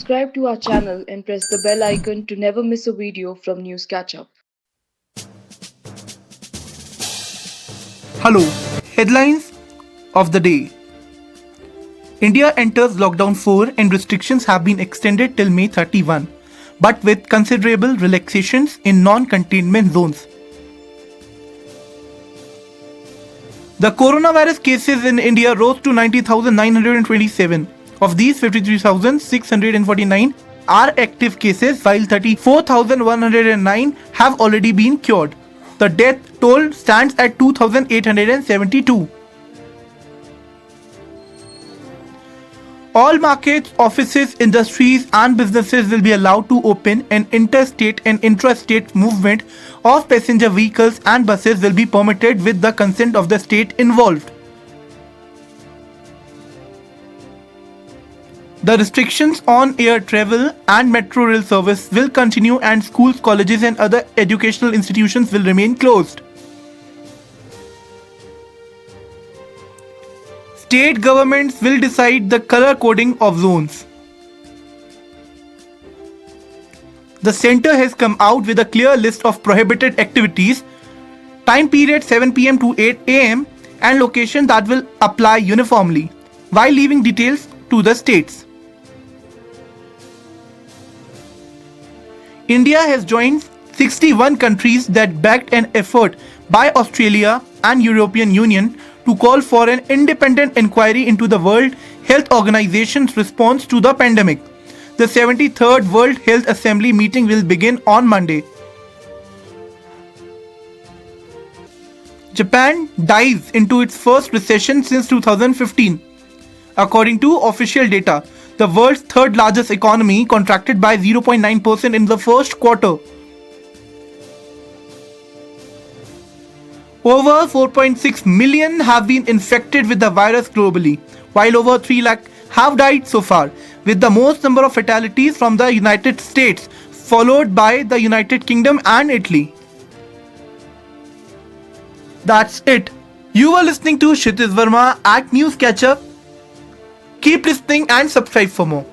subscribe to our channel and press the bell icon to never miss a video from News Catch Up. Hello, headlines of the day. India enters lockdown 4 and restrictions have been extended till May 31, but with considerable relaxations in non-containment zones. The coronavirus cases in India rose to 90,927. Of these, 53,649 are active cases, while 34,109 have already been cured. The death toll stands at 2,872. All markets, offices, industries and businesses will be allowed to open, and interstate and intrastate movement of passenger vehicles and buses will be permitted with the consent of the state involved. The restrictions on air travel and metro rail service will continue, and schools, colleges and other educational institutions will remain closed. State governments will decide the color coding of zones. The centre has come out with a clear list of prohibited activities, time period 7 pm to 8 am and location that will apply uniformly, while leaving details to the states. India has joined 61 countries that backed an effort by Australia and European Union to call for an independent inquiry into the World Health Organization's response to the pandemic. The 73rd World Health Assembly meeting will begin on Monday. Japan dives into its first recession since 2015. According to official data, the world's third largest economy contracted by 0.9% in the first quarter. Over 4.6 million have been infected with the virus globally, while over 3 lakh have died so far, with the most number of fatalities from the United States, followed by the United Kingdom and Italy. That's it. You were listening to Kshitij Verma at News Catch Up. Keep listening and subscribe for more.